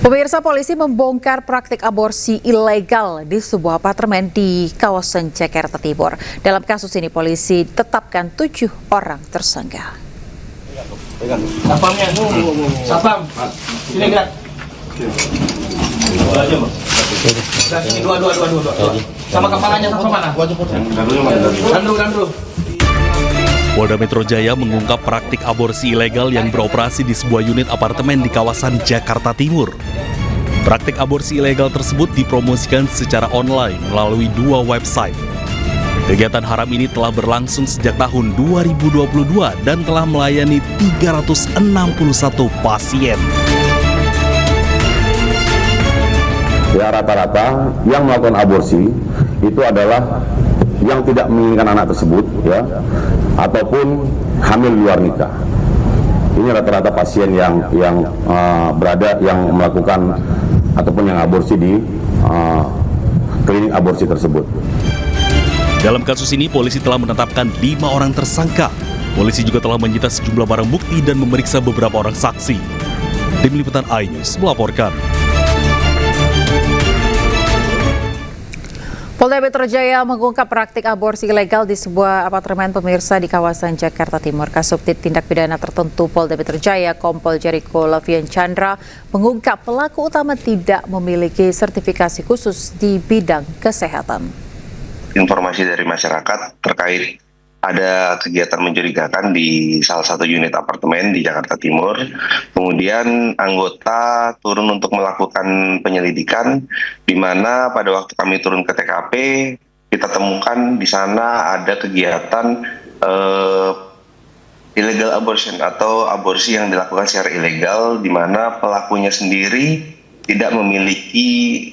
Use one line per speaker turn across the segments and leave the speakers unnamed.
Pemirsa, polisi membongkar praktik aborsi ilegal di sebuah apartemen di kawasan Jakarta Timur. Dalam kasus ini polisi tetapkan 7 orang tersangka.
Sapamnya, sapam, sini gerak. Dua aja, Bang. Sini dua. Sama kepalanya sama mana? Gandru.
Polda Metro Jaya mengungkap praktik aborsi ilegal yang beroperasi di sebuah unit apartemen di kawasan Jakarta Timur. Praktik aborsi ilegal tersebut dipromosikan secara online melalui 2 website. Kegiatan haram ini telah berlangsung sejak tahun 2022 dan telah melayani 361 pasien.
Ya, rata-rata yang melakukan aborsi itu adalah yang tidak menginginkan anak tersebut, ya, ataupun hamil luar nikah. Ini rata-rata pasien yang melakukan ataupun yang aborsi di klinik aborsi tersebut.
Dalam kasus ini, polisi telah menetapkan 5 orang tersangka. Polisi juga telah menyita sejumlah barang bukti dan memeriksa beberapa orang saksi. Tim Liputan iNews melaporkan.
Polda Metro Jaya mengungkap praktik aborsi ilegal di sebuah apartemen pemirsa di kawasan Jakarta Timur. Kasubdit Tindak Pidana Tertentu Polda Metro Jaya, Kompol Jericho Lavian Chandra, mengungkap pelaku utama tidak memiliki sertifikasi khusus di bidang kesehatan.
Informasi dari masyarakat terkait ada kegiatan mencurigakan di salah satu unit apartemen di Jakarta Timur. Kemudian anggota turun untuk melakukan penyelidikan, di mana pada waktu kami turun ke TKP, kita temukan di sana ada kegiatan illegal abortion atau aborsi yang dilakukan secara ilegal, di mana pelakunya sendiri tidak memiliki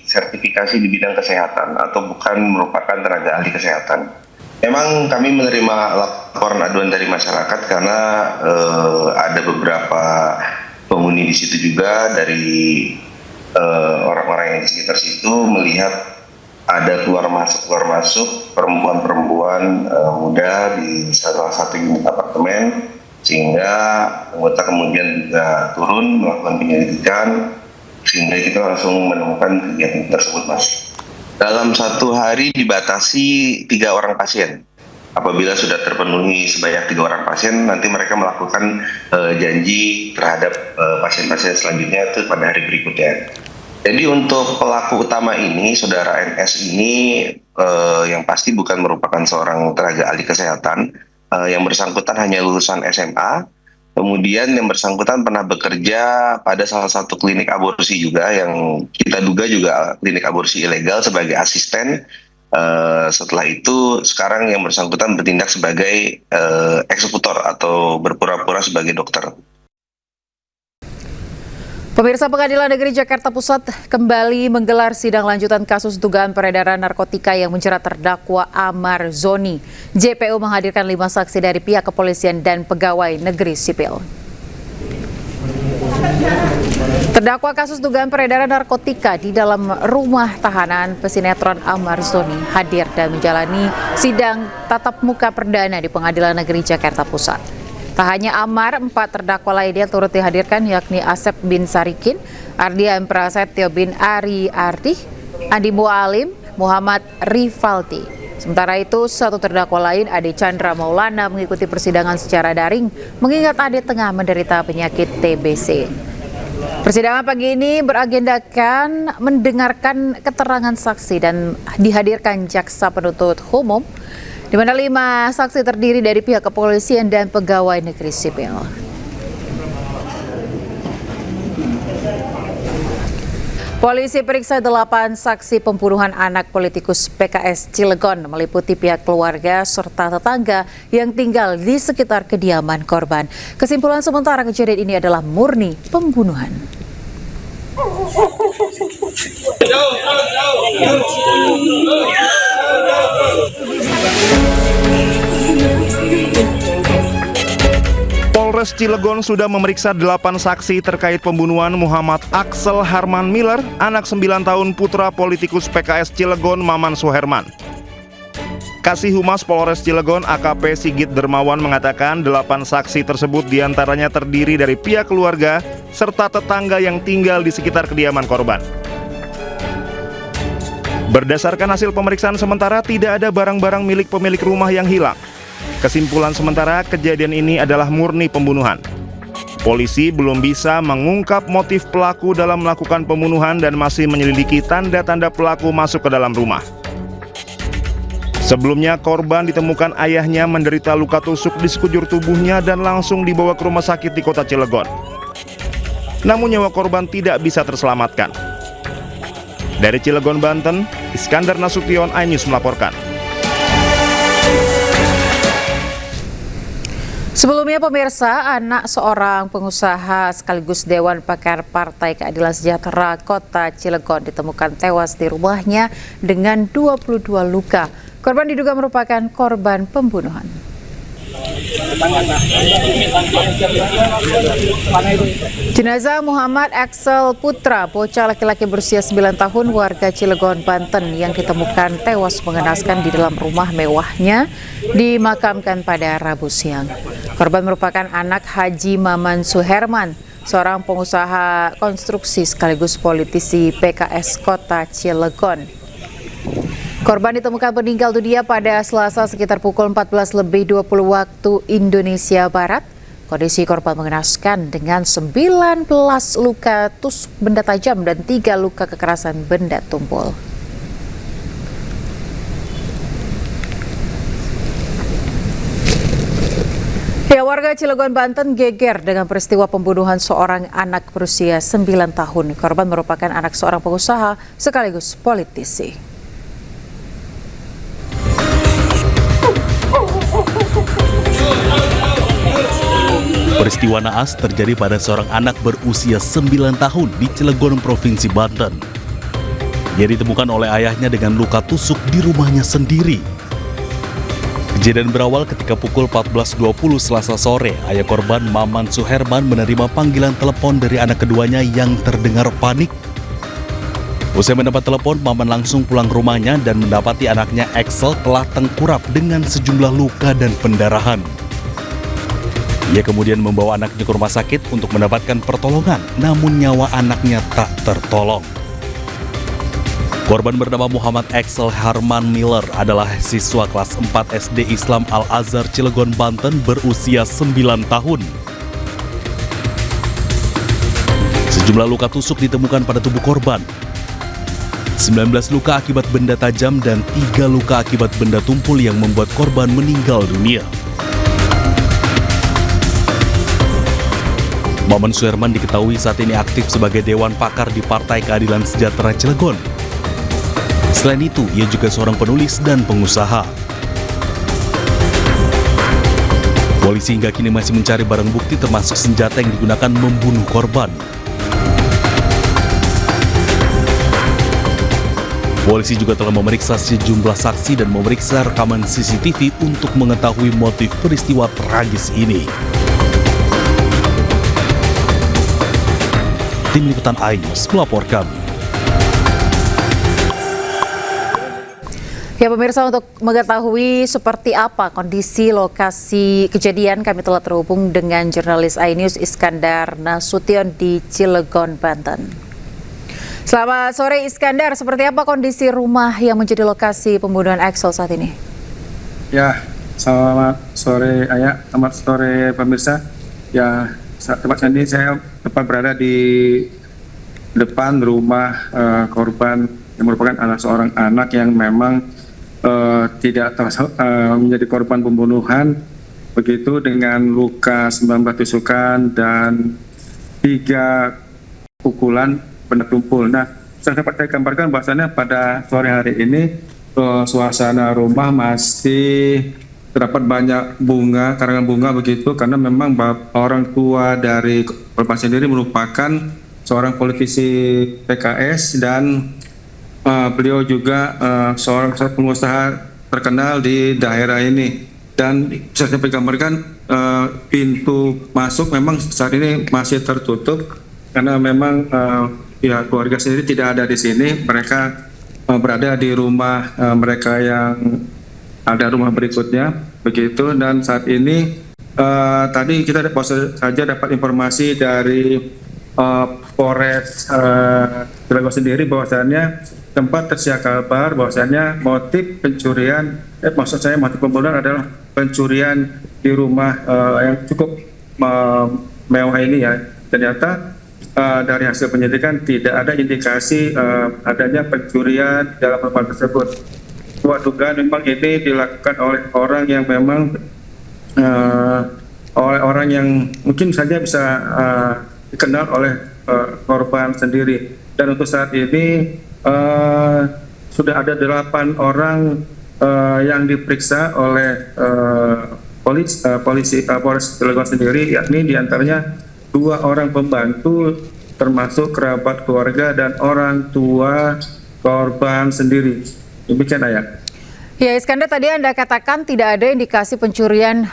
sertifikasi di bidang kesehatan atau bukan merupakan tenaga ahli kesehatan. Memang kami menerima laporan aduan dari masyarakat karena ada beberapa penghuni di situ juga dari orang-orang yang di sekitar situ melihat ada keluar masuk perempuan-perempuan muda di salah satu unit apartemen, sehingga anggota kemudian juga turun melakukan penyelidikan sehingga kita langsung menemukan kegiatan tersebut, Mas. Dalam satu hari dibatasi 3 orang pasien. Apabila sudah terpenuhi sebanyak 3 orang pasien, nanti mereka melakukan janji terhadap pasien-pasien selanjutnya itu pada hari berikutnya. Jadi untuk pelaku utama ini, saudara NS ini yang pasti bukan merupakan seorang tenaga ahli kesehatan, yang bersangkutan hanya lulusan SMA. Kemudian yang bersangkutan pernah bekerja pada salah satu klinik aborsi juga yang kita duga juga klinik aborsi ilegal sebagai asisten. Setelah itu sekarang yang bersangkutan bertindak sebagai eksekutor atau berpura-pura sebagai dokter.
Pemirsa, Pengadilan Negeri Jakarta Pusat kembali menggelar sidang lanjutan kasus dugaan peredaran narkotika yang menjerat terdakwa Amar Zoni. JPU menghadirkan 5 saksi dari pihak kepolisian dan pegawai negeri sipil. Terdakwa kasus dugaan peredaran narkotika di dalam rumah tahanan pesinetron Amar Zoni hadir dan menjalani sidang tatap muka perdana di Pengadilan Negeri Jakarta Pusat. Tak hanya Amar, 4 terdakwa lainnya turut dihadirkan, yakni Asep bin Sarikin, Ardian Prasetyo bin Ari Ardi, Andi Mualim, Muhammad Rivaldi. Sementara itu, 1 terdakwa lain, Ade Chandra Maulana, mengikuti persidangan secara daring, mengingat Ade tengah menderita penyakit TBC. Persidangan pagi ini beragendakan mendengarkan keterangan saksi dan dihadirkan jaksa penuntut umum, di mana 5 saksi terdiri dari pihak kepolisian dan pegawai negeri sipil. Polisi periksa 8 saksi pembunuhan anak politikus PKS Cilegon, meliputi pihak keluarga serta tetangga yang tinggal di sekitar kediaman korban. Kesimpulan sementara kejadian ini adalah murni pembunuhan.
Polres Cilegon sudah memeriksa 8 saksi terkait pembunuhan Muhammad Axel Harman Miller, anak 9 tahun putra politikus PKS Cilegon Maman Suherman. Kasih Humas Polres Cilegon AKP Sigit Dermawan mengatakan 8 saksi tersebut diantaranya terdiri dari pihak keluarga serta tetangga yang tinggal di sekitar kediaman korban. Berdasarkan hasil pemeriksaan sementara, tidak ada barang-barang milik pemilik rumah yang hilang. Kesimpulan sementara, kejadian ini adalah murni pembunuhan. Polisi belum bisa mengungkap motif pelaku dalam melakukan pembunuhan dan masih menyelidiki tanda-tanda pelaku masuk ke dalam rumah. Sebelumnya, korban ditemukan ayahnya menderita luka tusuk di sekujur tubuhnya dan langsung dibawa ke rumah sakit di kota Cilegon. Namun nyawa korban tidak bisa terselamatkan. Dari Cilegon, Banten, Iskandar Nasution, iNews melaporkan.
Sebelumnya pemirsa, anak seorang pengusaha sekaligus Dewan Pakar Partai Keadilan Sejahtera Kota Cilegon ditemukan tewas di rumahnya dengan 22 luka. Korban diduga merupakan korban pembunuhan. Jenazah Muhammad Axel Putra, bocah laki-laki berusia 9 tahun warga Cilegon, Banten yang ditemukan tewas mengenaskan di dalam rumah mewahnya dimakamkan pada Rabu siang. Korban merupakan anak Haji Maman Suherman, seorang pengusaha konstruksi sekaligus politisi PKS Kota Cilegon. Korban ditemukan meninggal dunia pada Selasa sekitar pukul 14.20 waktu Indonesia Barat. Kondisi korban mengenaskan dengan 19 luka tusuk benda tajam dan 3 luka kekerasan benda tumpul. Ya, warga Cilegon, Banten geger dengan peristiwa pembunuhan seorang anak berusia 9 tahun. Korban merupakan anak seorang pengusaha sekaligus politisi.
Peristiwa naas terjadi pada seorang anak berusia 9 tahun di Cilegon, Provinsi Banten. Ia ditemukan oleh ayahnya dengan luka tusuk di rumahnya sendiri. Kejadian berawal ketika pukul 14.20 Selasa sore, ayah korban Maman Suherman menerima panggilan telepon dari anak keduanya yang terdengar panik. Usai mendapat telepon, Maman langsung pulang ke rumahnya dan mendapati anaknya Axel telah tengkurap dengan sejumlah luka dan pendarahan. Ia kemudian membawa anaknya ke rumah sakit untuk mendapatkan pertolongan, namun nyawa anaknya tak tertolong. Korban bernama Muhammad Axel Harman Miller adalah siswa kelas 4 SD Islam Al-Azhar Cilegon, Banten berusia 9 tahun. Sejumlah luka tusuk ditemukan pada tubuh korban. 19 luka akibat benda tajam dan 3 luka akibat benda tumpul yang membuat korban meninggal dunia. Maman Suherman diketahui saat ini aktif sebagai Dewan Pakar di Partai Keadilan Sejahtera Cilegon. Selain itu, ia juga seorang penulis dan pengusaha. Polisi hingga kini masih mencari barang bukti termasuk senjata yang digunakan membunuh korban. Polisi juga telah memeriksa sejumlah saksi dan memeriksa rekaman CCTV untuk mengetahui motif peristiwa tragis ini. Tim Liputan iNews melaporkan.
Ya pemirsa, untuk mengetahui seperti apa kondisi lokasi kejadian, kami telah terhubung dengan jurnalis iNews Iskandar Nasution di Cilegon, Banten. Selamat sore Iskandar, seperti apa kondisi rumah yang menjadi lokasi pembunuhan Axel saat ini?
Ya, selamat sore Ayah, selamat sore pemirsa. Ya, tempat ini saya tepat berada di depan rumah korban yang merupakan seorang anak yang memang tidak menjadi korban pembunuhan, begitu dengan luka 19 tusukan dan 3 pukulan benda tumpul. Nah, saya dapat saya gambarkan bahwasannya pada sore hari ini suasana rumah masih terdapat banyak bunga, karangan bunga begitu, karena memang orang tua dari korban sendiri merupakan seorang politisi PKS dan beliau juga seorang pengusaha terkenal di daerah ini. Dan saya dapat gambarkan pintu masuk memang saat ini masih tertutup karena memang pihak keluarga sendiri tidak ada di sini. Mereka berada di rumah mereka yang ada rumah berikutnya begitu. Dan saat ini tadi kita saja dapat informasi dari Polres Cilegon sendiri bahwasannya tempat tersiar kabar bahwasannya motif pencurian, motif pembunuhan adalah pencurian di rumah yang cukup mewah ini ya. Ternyata dari hasil penyidikan tidak ada indikasi adanya pencurian dalam rumah tersebut. Dugaan memang ini dilakukan oleh orang yang memang oleh orang yang mungkin saja bisa dikenal oleh korban sendiri. Dan untuk saat ini sudah ada 8 orang yang diperiksa oleh polisi Polres Cilegon sendiri, yakni diantaranya 2 orang pembantu termasuk kerabat keluarga dan orang tua korban sendiri. Demikian Ayah.
Ya, Iskandar, tadi Anda katakan tidak ada indikasi pencurian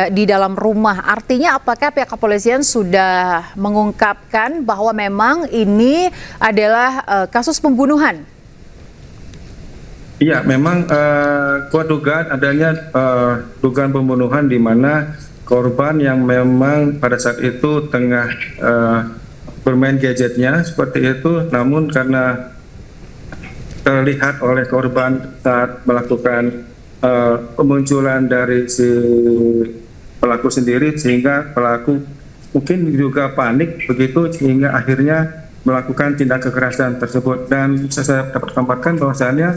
di dalam rumah. Artinya apakah pihak kepolisian sudah mengungkapkan bahwa memang ini adalah kasus pembunuhan?
Iya, memang kuat dugaan adanya dugaan pembunuhan di mana korban yang memang pada saat itu tengah bermain gadgetnya seperti itu, namun karena terlihat oleh korban saat melakukan pemunculan dari si pelaku sendiri, sehingga pelaku mungkin juga panik begitu sehingga akhirnya melakukan tindak kekerasan tersebut. Dan saya dapat tambahkan bahwasannya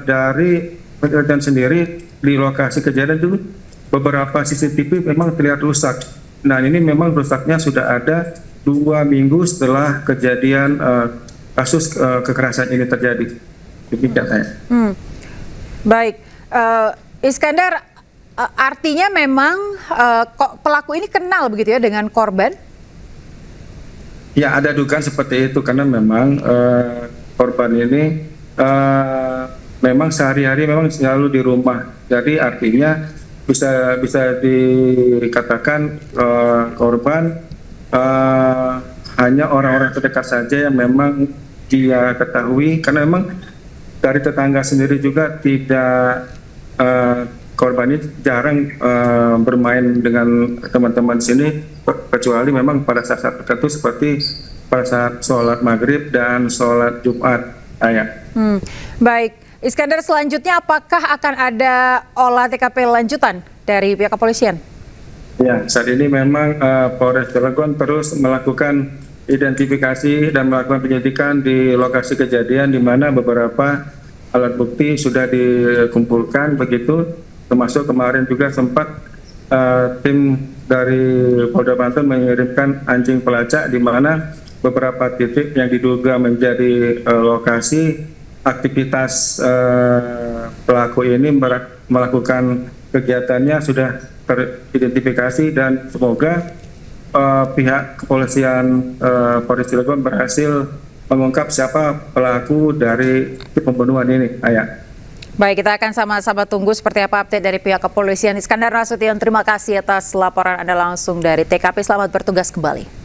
dari penelitian sendiri di lokasi kejadian itu beberapa CCTV memang terlihat rusak. Nah, ini memang rusaknya sudah ada 2 minggu setelah kejadian kasus kekerasan ini terjadi. Demikian saya.
Baik, Iskandar, artinya memang pelaku ini kenal begitu ya dengan korban?
Ya, ada dugaan seperti itu karena memang korban ini memang sehari-hari memang selalu di rumah. Jadi artinya bisa dikatakan korban hanya orang-orang terdekat saja yang memang dia ketahui, karena memang dari tetangga sendiri juga tidak korban ini jarang bermain dengan teman-teman sini, kecuali memang pada saat tertentu seperti pada saat sholat maghrib dan sholat Jumat.
Baik, Iskandar, selanjutnya apakah akan ada olah TKP lanjutan dari pihak kepolisian?
Ya, saat ini memang Polres Cilegon terus melakukan identifikasi dan melakukan penyidikan di lokasi kejadian, di mana beberapa alat bukti sudah dikumpulkan begitu, termasuk kemarin juga sempat tim dari Polda Banten mengirimkan anjing pelacak di mana beberapa titik yang diduga menjadi lokasi aktivitas pelaku ini melakukan kegiatannya sudah teridentifikasi, dan semoga pihak kepolisian Polres Cilegon berhasil mengungkap siapa pelaku dari pembunuhan ini.
Baik, kita akan sama-sama tunggu seperti apa update dari pihak kepolisian. Iskandar Nasution, terima kasih atas laporan Anda langsung dari TKP. Selamat bertugas kembali.